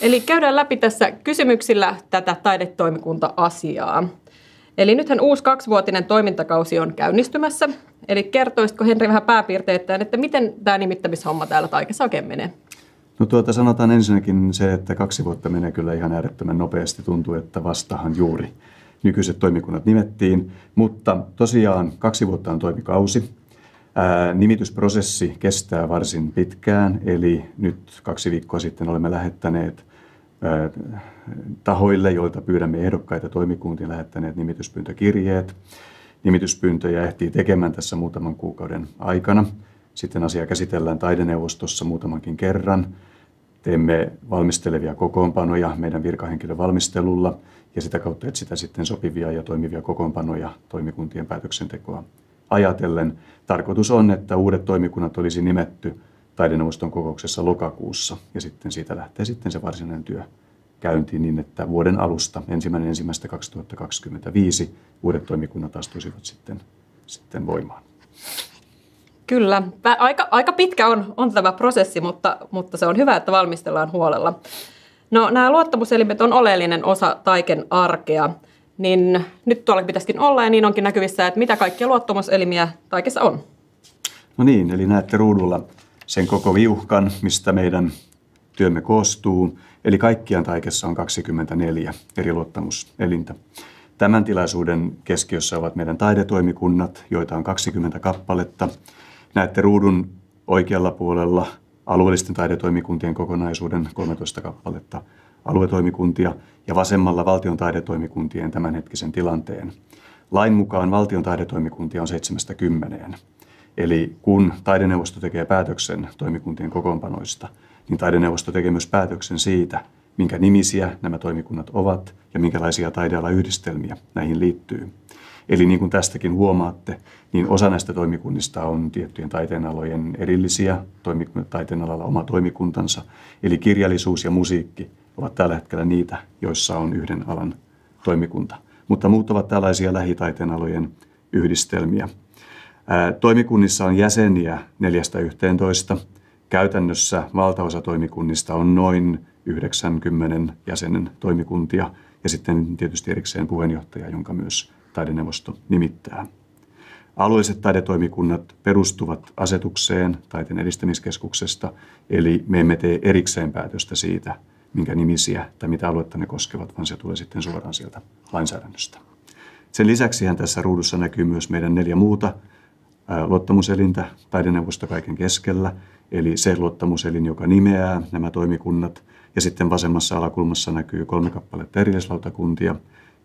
Eli käydään läpi tässä kysymyksillä tätä taidetoimikunta-asiaa. Eli nythän uusi 2-vuotinen toimintakausi on käynnistymässä. Eli kertoisitko Henri vähän pääpiirteittäin, että miten tämä nimittämishomma täällä Taikessa oikein menee? No sanotaan ensinnäkin se, että 2 vuotta menee kyllä ihan äärettömän nopeasti. Tuntuu, että vastahan juuri nykyiset toimikunnat nimettiin. Mutta tosiaan 2 vuotta on toimikausi. Nimitysprosessi kestää varsin pitkään, eli nyt 2 viikkoa sitten olemme lähettäneet tahoille, joilta pyydämme ehdokkaita toimikuntiin, lähettäneet nimityspyyntökirjeet. Nimityspyyntöjä ehtii tekemään tässä muutaman kuukauden aikana. Sitten asia käsitellään taideneuvostossa muutamankin kerran. Teemme valmistelevia kokoonpanoja meidän virkahenkilön valmistelulla ja sitä kautta etsitään sitten sopivia ja toimivia kokoonpanoja toimikuntien päätöksentekoa ajatellen. Tarkoitus on, että uudet toimikunnat olisi nimetty taideneuvoston kokouksessa lokakuussa ja sitten siitä lähtee sitten se varsinainen työ käyntiin niin, että vuoden alusta 1.1.2025 uudet toimikunnat astuisivat sitten voimaan. Kyllä. Aika pitkä on tämä prosessi, mutta se on hyvä, että valmistellaan huolella. No, nämä luottamuselimet on oleellinen osa Taiken arkea, niin nyt tuolla pitäisikin olla ja niin onkin näkyvissä, että mitä kaikkia luottamuselimiä Taikessa on. No niin, eli näette ruudulla sen koko viuhkan, mistä meidän työmme koostuu. Eli kaikkiaan Taikessa on 24 eri luottamuselintä. Tämän tilaisuuden keskiössä ovat meidän taidetoimikunnat, joita on 20 kappaletta. Näette ruudun oikealla puolella alueellisten taidetoimikuntien kokonaisuuden 13 kappaletta aluetoimikuntia ja vasemmalla valtion taidetoimikuntien tämänhetkisen tilanteen. Lain mukaan valtion taidetoimikuntia on 7-10. Eli kun taideneuvosto tekee päätöksen toimikuntien kokoonpanoista, niin taideneuvosto tekee myös päätöksen siitä, minkä nimisiä nämä toimikunnat ovat ja minkälaisia taidealayhdistelmiä näihin liittyy. Eli niin kuin tästäkin huomaatte, niin osa näistä toimikunnista on tiettyjen taiteenalojen erillisiä, taiteenalalla oma toimikuntansa. Eli kirjallisuus ja musiikki ovat tällä hetkellä niitä, joissa on yhden alan toimikunta. Mutta muut ovat tällaisia lähitaiteenalojen yhdistelmiä. Toimikunnissa on jäseniä 4-11. Käytännössä valtaosa toimikunnista on noin 90 jäsenen toimikuntia ja sitten tietysti erikseen puheenjohtaja, jonka myös taideneuvosto nimittää. Alueelliset taidetoimikunnat perustuvat asetukseen Taiteen edistämiskeskuksesta, eli me emme tee erikseen päätöstä siitä, minkä nimisiä tai mitä aluetta ne koskevat, vaan se tulee sitten suoraan sieltä lainsäädännöstä. Sen lisäksihän tässä ruudussa näkyy myös meidän 4 muuta luottamuselintä taideneuvosto kaiken keskellä, eli se luottamuselin, joka nimeää nämä toimikunnat, ja sitten vasemmassa alakulmassa näkyy 3 kappaletta erillislautakuntia.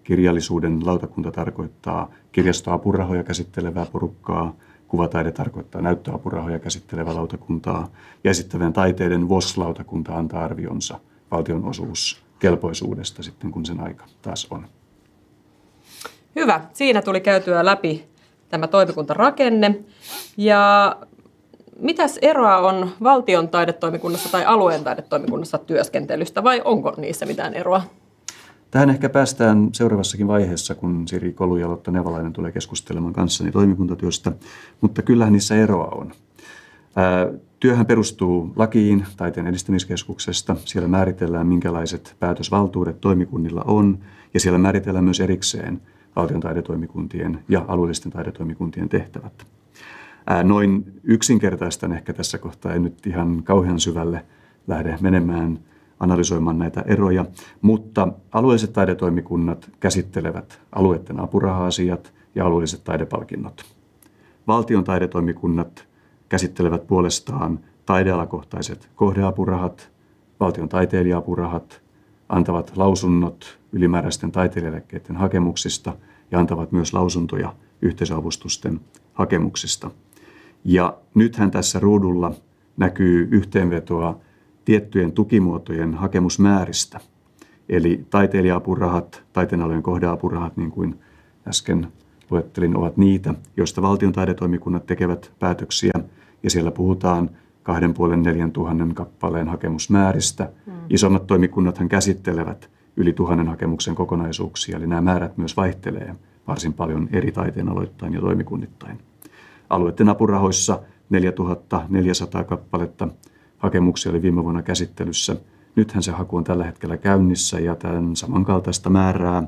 Kirjallisuuden lautakunta tarkoittaa kirjastoapurahoja käsittelevää porukkaa, kuvataide tarkoittaa näyttöapurahoja käsittelevää lautakuntaa, ja esittävän taiteiden VOS-lautakunta antaa arvionsa valtionosuuskelpoisuudesta sitten, kun sen aika taas on. Hyvä. Siinä tuli käytyä läpi tämä toimikuntarakenne. Ja mitäs eroa on valtion taidetoimikunnassa tai alueen taidetoimikunnassa työskentelystä, vai onko niissä mitään eroa? Tähän ehkä päästään seuraavassakin vaiheessa, kun Siri Kolu ja Lotta Nevalainen tulee keskustelemaan kanssani toimikuntatyöstä, mutta kyllähän niissä eroa on. Työhän perustuu lakiin Taiteen edistämiskeskuksesta. Siellä määritellään, minkälaiset päätösvaltuudet toimikunnilla on, ja siellä määritellään myös erikseen valtion taidetoimikuntien ja alueellisten taidetoimikuntien tehtävät. Noin yksinkertaistan ehkä tässä kohtaa, en nyt ihan kauhean syvälle lähde menemään analysoimaan näitä eroja, mutta alueelliset taidetoimikunnat käsittelevät alueiden apuraha-asiat ja alueelliset taidepalkinnot. Valtion taidetoimikunnat käsittelevät puolestaan taidealakohtaiset kohdeapurahat, valtion taiteilija-apurahat, antavat lausunnot ylimääräisten taiteilijaeläkkeiden hakemuksista ja antavat myös lausuntoja yhteisöavustusten hakemuksista. Ja nythän tässä ruudulla näkyy yhteenvetoa tiettyjen tukimuotojen hakemusmääristä. Eli taiteilija-apurahat, taiteenalojen kohdeapurahat, niin kuin äsken luettelin, ovat niitä, joista valtion taidetoimikunnat tekevät päätöksiä. Ja siellä puhutaan 2,5–4,000 kappaleen hakemusmääristä. Isommat toimikunnathan käsittelevät yli 1,000 hakemuksen kokonaisuuksia, eli nämä määrät myös vaihtelee varsin paljon eri taiteenaloittain ja toimikunnittain. Alueiden apurahoissa 4,400 kappaletta hakemuksia oli viime vuonna käsittelyssä. Nythän se haku on tällä hetkellä käynnissä ja tämän samankaltaista määrää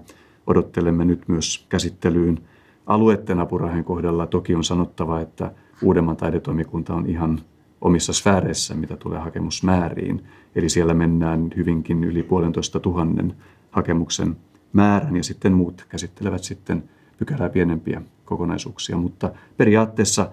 odottelemme nyt myös käsittelyyn. Alueiden apurahojen kohdalla toki on sanottava, että Uudenmaan taidetoimikunta on ihan omissa sfääreissä, mitä tulee hakemusmääriin. Eli siellä mennään hyvinkin yli 1,5 hakemuksen määrän ja sitten muut käsittelevät sitten pykälää pienempiä kokonaisuuksia. Mutta periaatteessa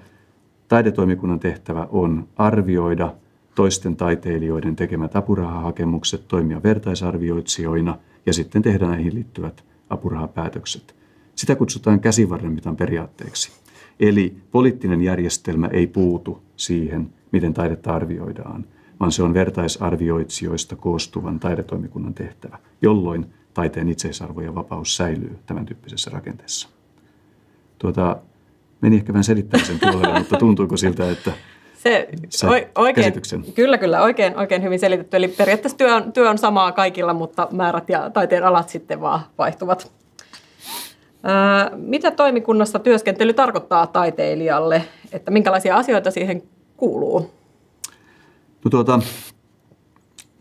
taidetoimikunnan tehtävä on arvioida toisten taiteilijoiden tekemät apurahahakemukset, toimia vertaisarvioitsijoina ja sitten tehdä näihin liittyvät apurahapäätökset. Sitä kutsutaan käsivarrenmitan periaatteeksi. Eli poliittinen järjestelmä ei puutu siihen, miten taidetta arvioidaan, vaan se on vertaisarvioitsijoista koostuvan taidetoimikunnan tehtävä, jolloin taiteen itseisarvo ja vapaus säilyy tämän tyyppisessä rakenteessa. Meni ehkä vähän selittämisen puolelle, mutta tuntuuko siltä, että käsityksen? Kyllä, oikein hyvin selitetty. Eli periaatteessa työ on samaa kaikilla, mutta määrät ja taiteen alat sitten vaan vaihtuvat. Mitä toimikunnassa työskentely tarkoittaa taiteilijalle? Että minkälaisia asioita siihen kuuluu?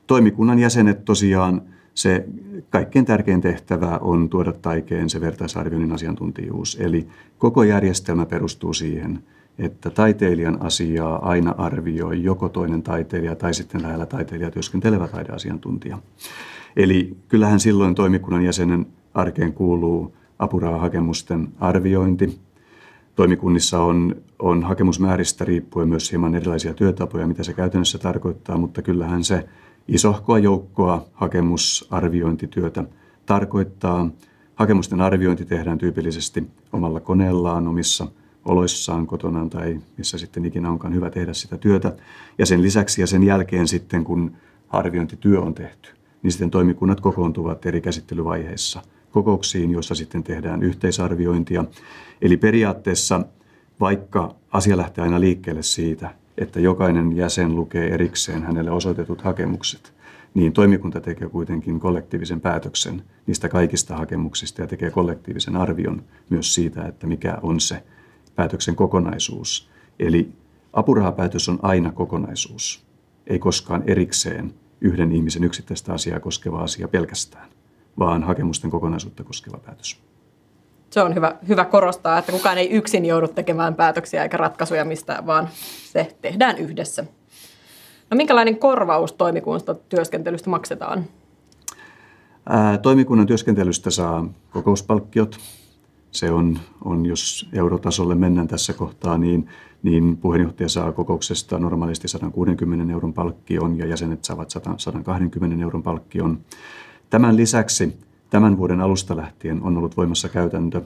Toimikunnan jäsenet tosiaan, se kaikkein tärkein tehtävä on tuoda taikeen se vertaisarvioinnin asiantuntijuus. Eli koko järjestelmä perustuu siihen, että taiteilijan asiaa aina arvioi joko toinen taiteilija tai sitten lähellä taiteilija työskentelevä taideasiantuntija. Eli kyllähän silloin toimikunnan jäsenen arkeen kuuluu apurahahakemusten arviointi. Toimikunnissa on hakemusmääristä riippuen myös hieman erilaisia työtapoja, mitä se käytännössä tarkoittaa, mutta kyllähän se isohkoa joukkoa hakemusarviointityötä tarkoittaa. Hakemusten arviointi tehdään tyypillisesti omalla koneellaan, omissa oloissaan, kotonaan tai missä sitten ikinä onkaan hyvä tehdä sitä työtä. Ja sen lisäksi ja sen jälkeen sitten, kun arviointityö on tehty, niin sitten toimikunnat kokoontuvat eri käsittelyvaiheissa kokouksiin, joissa sitten tehdään yhteisarviointia. Eli periaatteessa, vaikka asia lähtee aina liikkeelle siitä, että jokainen jäsen lukee erikseen hänelle osoitetut hakemukset, niin toimikunta tekee kuitenkin kollektiivisen päätöksen niistä kaikista hakemuksista ja tekee kollektiivisen arvion myös siitä, että mikä on se päätöksen kokonaisuus. Eli apurahapäätös on aina kokonaisuus, ei koskaan erikseen yhden ihmisen yksittäistä asiaa koskeva asia pelkästään, vaan hakemusten kokonaisuutta koskeva päätös. Se on hyvä korostaa, että kukaan ei yksin joudu tekemään päätöksiä eikä ratkaisuja mistään, vaan se tehdään yhdessä. No minkälainen korvaus toimikunnasta työskentelystä maksetaan? Toimikunnan työskentelystä saa kokouspalkkiot. Se on jos eurotasolle mennään tässä kohtaa, niin puheenjohtaja saa kokouksesta normaalisti 160 euron palkkion ja jäsenet saavat 120 euron palkkion. Tämän lisäksi tämän vuoden alusta lähtien on ollut voimassa käytäntö,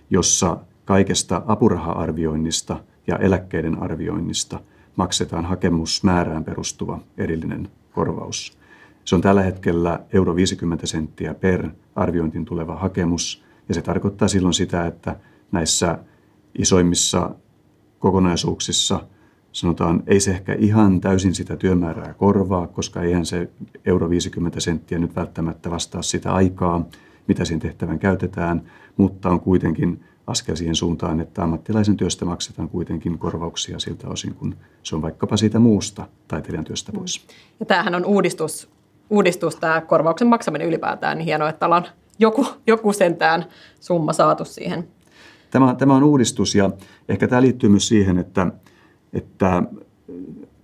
jossa kaikesta apuraha-arvioinnista ja eläkkeiden arvioinnista maksetaan hakemusmäärään perustuva erillinen korvaus. Se on tällä hetkellä euro 50 senttiä per arviointiin tuleva hakemus, ja se tarkoittaa silloin sitä, että näissä isoimmissa kokonaisuuksissa sanotaan, ei se ehkä ihan täysin sitä työmäärää korvaa, koska eihän se euro 50 senttiä nyt välttämättä vastaa sitä aikaa, mitä siinä tehtävän käytetään, mutta on kuitenkin askel siihen suuntaan, että ammattilaisen työstä maksetaan kuitenkin korvauksia siltä osin, kun se on vaikkapa siitä muusta taiteilijan työstä pois. Ja tämähän on uudistus tämä korvauksen maksaminen ylipäätään, niin hienoa, että ollaan joku sentään summa saatu siihen. Tämä on uudistus ja ehkä tämä liittyy myös siihen, että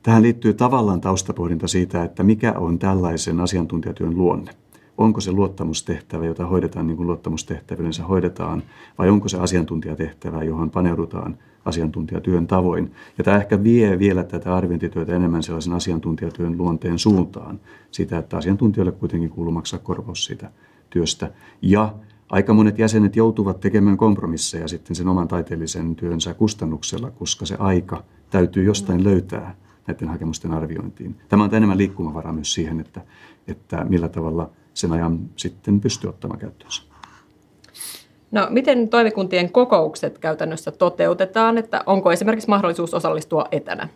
tähän liittyy tavallaan taustapohdinta siitä, että mikä on tällaisen asiantuntijatyön luonne. Onko se luottamustehtävä, jota hoidetaan niin kuin luottamustehtävä yleensä hoidetaan, vai onko se asiantuntijatehtävä, johon paneudutaan asiantuntijatyön tavoin. Ja tämä ehkä vie vielä tätä arviointityötä enemmän sellaisen asiantuntijatyön luonteen suuntaan, sitä, että asiantuntijoille kuitenkin kuuluu maksaa korvaus siitä työstä. Ja aika monet jäsenet joutuvat tekemään kompromisseja sitten sen oman taiteellisen työnsä kustannuksella, koska se aika täytyy jostain löytää näiden hakemusten arviointiin. Tämä on enemmän liikkumavaraa myös siihen, että millä tavalla sen ajan sitten pystyy ottamaan käyttöönsä. No, miten toimikuntien kokoukset käytännössä toteutetaan? Että onko esimerkiksi mahdollisuus osallistua etänä?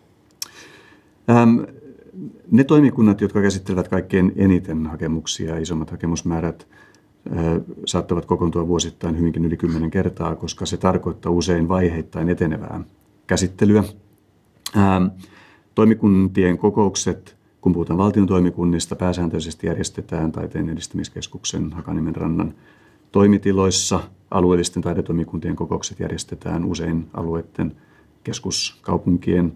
Ne toimikunnat, jotka käsittelevät kaikkein eniten hakemuksia, isommat hakemusmäärät, saattavat kokoontua vuosittain hyvinkin yli 10 kertaa, koska se tarkoittaa usein vaiheittain etenevää käsittelyä. Toimikuntien kokoukset Kun puhutaan valtion toimikunnista, pääsääntöisesti järjestetään Taiteen edistämiskeskuksen Hakaniemenrannan toimitiloissa. Alueellisten taidetoimikuntien kokoukset järjestetään usein alueiden keskuskaupunkien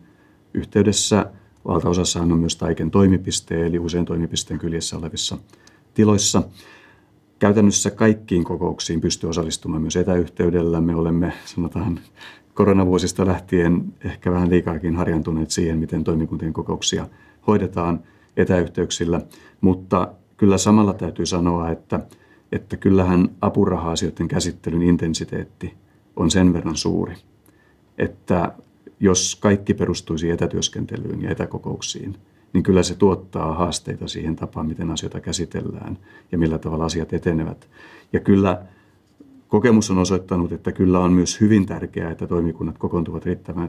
yhteydessä. Valtaosassahan on myös Taiken toimipiste, eli usein toimipisteen kyljessä olevissa tiloissa. Käytännössä kaikkiin kokouksiin pystyy osallistumaan myös etäyhteydellä. Me olemme, sanotaan, koronavuosista lähtien ehkä vähän liikaakin harjantuneet siihen, miten toimikuntien kokouksia hoidetaan etäyhteyksillä, mutta kyllä samalla täytyy sanoa, että kyllähän apuraha-asioiden käsittelyn intensiteetti on sen verran suuri, että jos kaikki perustuisi etätyöskentelyyn ja etäkokouksiin, niin kyllä se tuottaa haasteita siihen tapaan, miten asioita käsitellään ja millä tavalla asiat etenevät. Ja kyllä kokemus on osoittanut, että kyllä on myös hyvin tärkeää, että toimikunnat kokoontuvat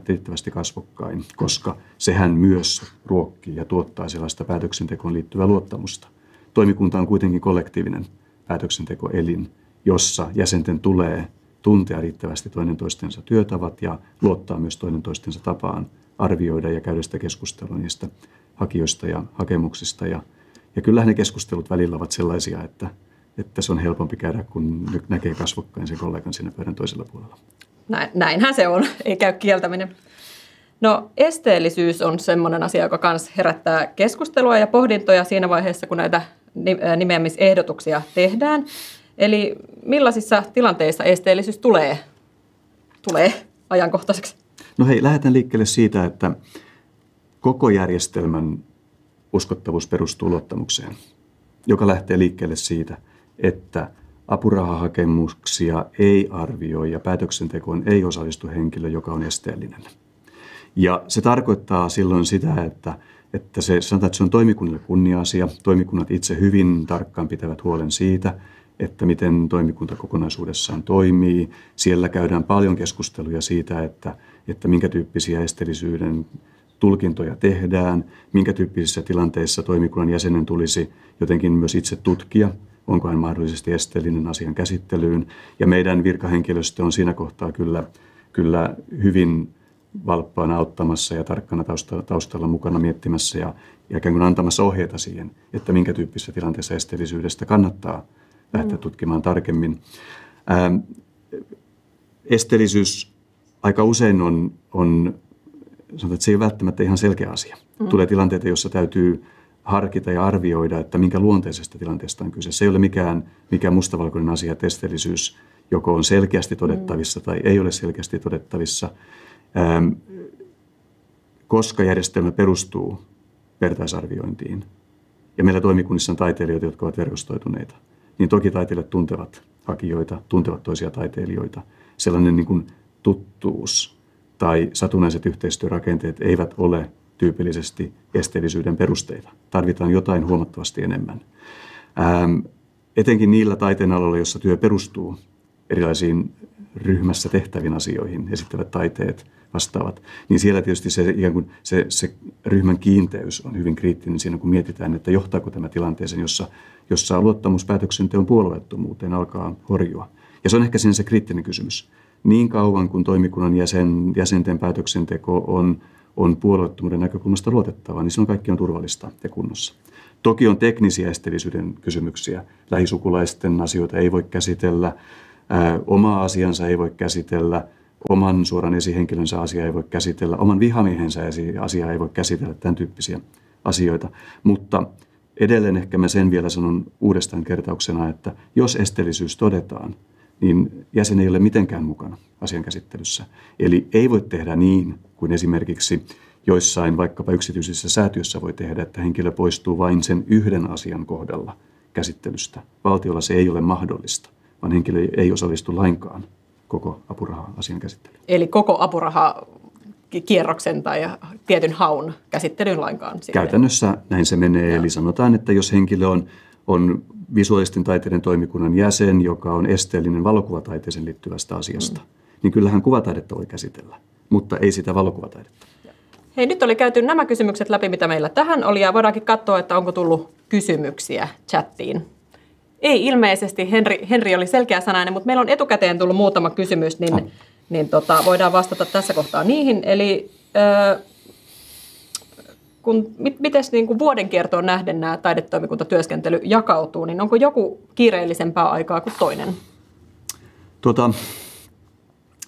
riittävästi kasvokkain, koska sehän myös ruokkii ja tuottaa sellaista päätöksentekoon liittyvää luottamusta. Toimikunta on kuitenkin kollektiivinen päätöksentekoelin, jossa jäsenten tulee tuntea riittävästi toinen toistensa työtavat ja luottaa myös toinen toistensa tapaan arvioida ja käydä sitä keskustelua niistä hakijoista ja hakemuksista. Ja kyllähän ne keskustelut välillä ovat sellaisia, että se on helpompi käydä, kun näkee kasvokkain sen kollegan siinä pöydän toisella puolella. Näinhän se on, ei käy kieltäminen. No, esteellisyys on semmoinen asia, joka myös herättää keskustelua ja pohdintoja siinä vaiheessa, kun näitä nimeämisehdotuksia tehdään. Eli millaisissa tilanteissa esteellisyys tulee ajankohtaiseksi? No hei, lähdetään liikkeelle siitä, että koko järjestelmän uskottavuus perustuu luottamukseen, joka lähtee liikkeelle siitä, että apurahahakemuksia ei arvioi ja päätöksentekoon ei osallistu henkilö, joka on esteellinen. Ja se tarkoittaa silloin sitä, että se on toimikunnille kunnia-asia. Toimikunnat itse hyvin tarkkaan pitävät huolen siitä, että miten toimikunta kokonaisuudessaan toimii. Siellä käydään paljon keskusteluja siitä, että minkä tyyppisiä esteellisyyden tulkintoja tehdään, minkä tyyppisissä tilanteissa toimikunnan jäsenen tulisi jotenkin myös itse tutkia, onko hän mahdollisesti esteellinen asian käsittelyyn. Ja meidän virkahenkilöstö on siinä kohtaa kyllä hyvin valppaana auttamassa ja tarkkana taustalla mukana miettimässä ja ikään kuin antamassa ohjeita siihen, että minkä tyyppisessä tilanteessa esteellisyydestä kannattaa lähteä tutkimaan tarkemmin. Esteellisyys aika usein on sanotaan, että se ei ole välttämättä ihan selkeä asia. Tulee tilanteita, joissa täytyy harkita ja arvioida, että minkä luonteisesta tilanteesta on kyse. Se ei ole mikään mustavalkoinen asia, että esteellisyys joko on selkeästi todettavissa tai ei ole selkeästi todettavissa. Koska järjestelmä perustuu vertaisarviointiin ja meillä toimikunnissa on taiteilijoita, jotka ovat verkostoituneita, niin toki taiteilijat tuntevat hakijoita, tuntevat toisia taiteilijoita. Sellainen niin kuin tuttuus tai satunnaiset yhteistyörakenteet eivät ole tyypillisesti esteellisyyden perusteita. Tarvitaan jotain huomattavasti enemmän. Etenkin niillä taiteenaloilla, joissa työ perustuu erilaisiin ryhmässä tehtäviin asioihin, esittävät taiteet, vastaavat, niin siellä tietysti se ryhmän kiinteys on hyvin kriittinen siinä, kun mietitään, että johtaako tämä tilanteeseen, jossa luottamus päätöksenteon puolueettomuuteen alkaa horjua. Ja se on ehkä siinä se kriittinen kysymys. Niin kauan kuin toimikunnan jäsenten päätöksenteko on puolueettomuuden näkökulmasta luotettava, niin silloin kaikki on turvallista ja kunnossa. Toki on teknisiä esteellisyyden kysymyksiä. Lähisukulaisten asioita ei voi käsitellä, omaa asiansa ei voi käsitellä, oman suoran esihenkilönsä asiaa ei voi käsitellä, oman vihamiehensä asiaa ei voi käsitellä, tämän tyyppisiä asioita. Mutta edelleen ehkä mä sen vielä sanon uudestaan kertauksena, että jos esteellisyys todetaan, niin jäsen ei ole mitenkään mukana asian käsittelyssä. Eli ei voi tehdä niin, kuin esimerkiksi joissain vaikkapa yksityisissä säätiöissä voi tehdä, että henkilö poistuu vain sen yhden asian kohdalla käsittelystä. Valtiolla se ei ole mahdollista, vaan henkilö ei osallistu lainkaan koko apuraha-asian käsittelyyn. Eli koko apuraha-kierroksen tai tietyn haun käsittelyyn lainkaan? Käytännössä näin se menee. Eli sanotaan, että jos henkilö on visuaalisten taiteiden toimikunnan jäsen, joka on esteellinen valokuvataiteeseen liittyvästä asiasta, niin kyllähän kuvataidetta voi käsitellä, mutta ei sitä valokuvataidetta. Hei, nyt oli käyty nämä kysymykset läpi, mitä meillä tähän oli, ja voidaankin katsoa, että onko tullut kysymyksiä chattiin. Ei ilmeisesti, Henri oli selkeäsanainen, mutta meillä on etukäteen tullut muutama kysymys, niin voidaan vastata tässä kohtaa niihin. Eli miten niin kuin vuoden kiertoon nähden nämä taidetoimikuntatyöskentely jakautuu, niin onko joku kiireellisempää aikaa kuin toinen?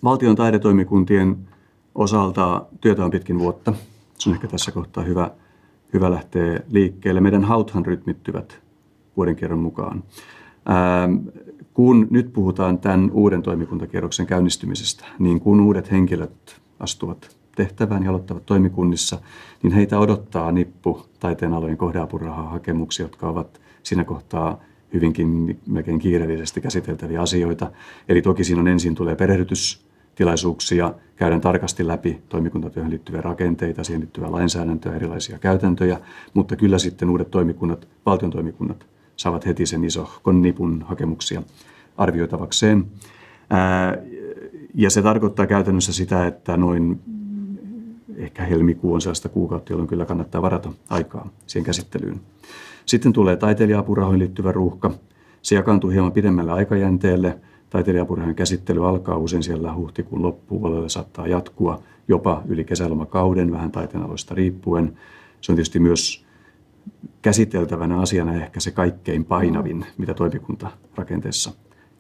Valtion taidetoimikuntien osalta työtä on pitkin vuotta. Se on ehkä tässä kohtaa hyvä lähteä liikkeelle. Meidän hauthan rytmittyvät vuoden kierron mukaan. Kun nyt puhutaan tämän uuden toimikuntakierroksen käynnistymisestä, niin kun uudet henkilöt astuvat tehtävään ja aloittavat toimikunnissa, niin heitä odottaa nippu taiteenalojen kohdeapurahahakemuksia, jotka ovat siinä kohtaa hyvinkin melkein kiireellisesti käsiteltäviä asioita. Eli toki siinä on ensin tulee perehdytystilaisuuksia, käydään tarkasti läpi toimikuntatyöhön liittyviä rakenteita, siihen liittyvää lainsäädäntöä, erilaisia käytäntöjä, mutta kyllä sitten uudet toimikunnat, valtion toimikunnat, saavat heti sen isohkon nipun hakemuksia arvioitavakseen. Ja se tarkoittaa käytännössä sitä, että noin ehkä helmikuu on sellaista kuukautta, jolloin kyllä kannattaa varata aikaa siihen käsittelyyn. Sitten tulee taiteilija-apurahoihin liittyvä ruuhka. Se jakaantuu hieman pidemmälle aikajänteelle. Taiteilija-apurahojen käsittely alkaa usein siellä huhtikuun loppupuolella, saattaa jatkua jopa yli kesälomakauden, vähän taiteenaloista riippuen. Se on tietysti myös käsiteltävänä asiana ehkä se kaikkein painavin, mitä toimikuntarakenteessa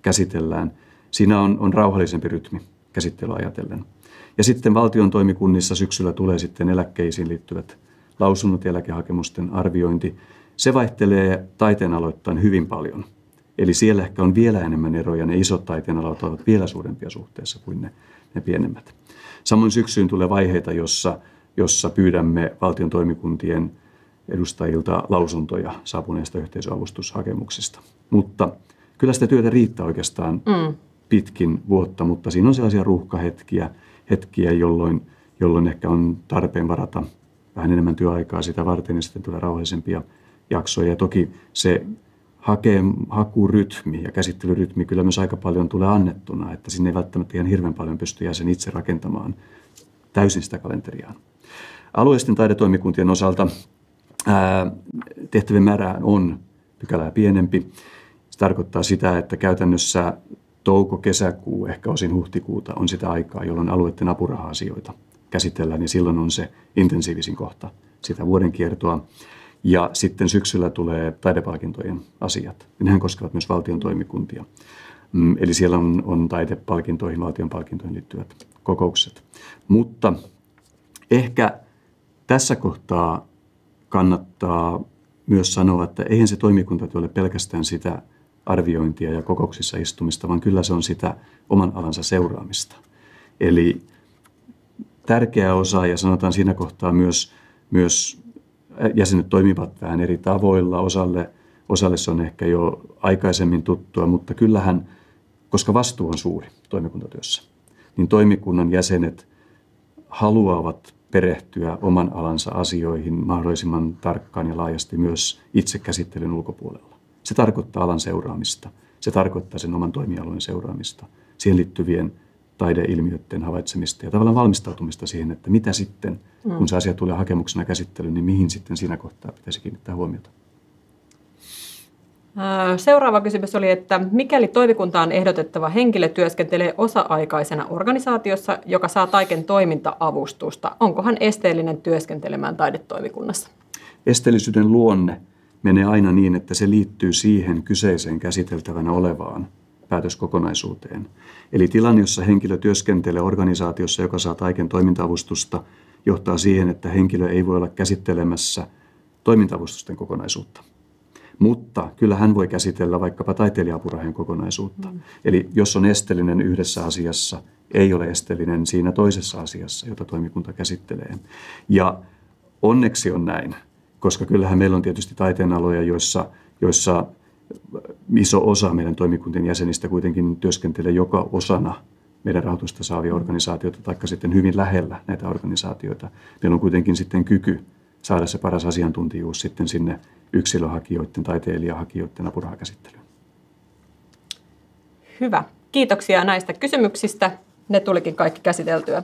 käsitellään. Siinä on rauhallisempi rytmi käsittelyä ajatellen. Ja sitten valtion toimikunnissa syksyllä tulee sitten eläkkeisiin liittyvät lausunnot ja eläkehakemusten arviointi. Se vaihtelee taiteenaloittain hyvin paljon. Eli siellä ehkä on vielä enemmän eroja. Ne isot taiteenalat ovat vielä suurempia suhteessa kuin ne pienemmät. Samoin syksyyn tulee vaiheita, jossa pyydämme valtion toimikuntien edustajilta lausuntoja saapuneista yhteisöavustushakemuksista. Mutta kyllä sitä työtä riittää oikeastaan pitkin vuotta, mutta siinä on sellaisia ruuhkahetkiä, jolloin ehkä on tarpeen varata vähän enemmän työaikaa sitä varten ja sitten tulee rauhallisempia jaksoja. Ja toki se hakurytmi ja käsittelyrytmi kyllä myös aika paljon tulee annettuna, että sinne ei välttämättä ihan hirveän paljon pysty jäsen itse rakentamaan täysin sitä kalenteriaan. Alueellisten taidetoimikuntien osalta tehtävien määrä on pykälää pienempi. Se tarkoittaa sitä, että käytännössä touko-kesäkuu, ehkä osin huhtikuuta on sitä aikaa, jolloin alueiden apuraha-asioita käsitellään ja silloin on se intensiivisin kohta sitä vuoden kiertoa. Ja sitten syksyllä tulee taidepalkintojen asiat. Nehän koskevat myös valtion toimikuntia. Eli siellä on taidepalkintoihin, valtion palkintoihin liittyvät kokoukset. Mutta ehkä tässä kohtaa kannattaa myös sanoa, että eihän se toimikuntatyö ole pelkästään sitä arviointia ja kokouksissa istumista, vaan kyllä se on sitä oman alansa seuraamista. Eli tärkeä osa, ja sanotaan siinä kohtaa myös jäsenet toimivat vähän eri tavoilla. Osalle se on ehkä jo aikaisemmin tuttua, mutta kyllähän, koska vastuu on suuri toimikuntatyössä, niin toimikunnan jäsenet haluavat perehtyä oman alansa asioihin mahdollisimman tarkkaan ja laajasti myös itse käsittelyn ulkopuolella. Se tarkoittaa alan seuraamista, se tarkoittaa sen oman toimialueen seuraamista, siihen liittyvien taideilmiöiden havaitsemista ja tavallaan valmistautumista siihen, että mitä sitten, kun se asia tulee hakemuksena käsittelyyn, niin mihin sitten siinä kohtaa pitäisi kiinnittää huomiota. Seuraava kysymys oli, että mikäli toimikuntaan ehdotettava henkilö työskentelee osa-aikaisena organisaatiossa, joka saa taiken toiminta-avustusta, onko hän esteellinen työskentelemään taidetoimikunnassa? Esteellisyyden luonne menee aina niin, että se liittyy siihen kyseiseen käsiteltävänä olevaan päätöskokonaisuuteen. Eli tilanne, jossa henkilö työskentelee organisaatiossa, joka saa taiken toiminta-avustusta, johtaa siihen, että henkilö ei voi olla käsittelemässä toiminta-avustusten kokonaisuutta. Mutta kyllä hän voi käsitellä vaikkapa taiteilija-apurahojen kokonaisuutta. Eli jos on esteellinen yhdessä asiassa, ei ole esteellinen siinä toisessa asiassa, jota toimikunta käsittelee. Ja onneksi on näin, koska kyllähän meillä on tietysti taiteenaloja, joissa iso osa meidän toimikuntien jäsenistä kuitenkin työskentelee joka osana meidän rahoitusta saavia organisaatioita, taikka sitten hyvin lähellä näitä organisaatioita. Meillä on kuitenkin sitten kyky saada se paras asiantuntijuus sitten sinne yksilöhakijoiden, taiteilijahakijoiden apurahakäsittelyyn. Hyvä. Kiitoksia näistä kysymyksistä. Ne tulikin kaikki käsiteltyä.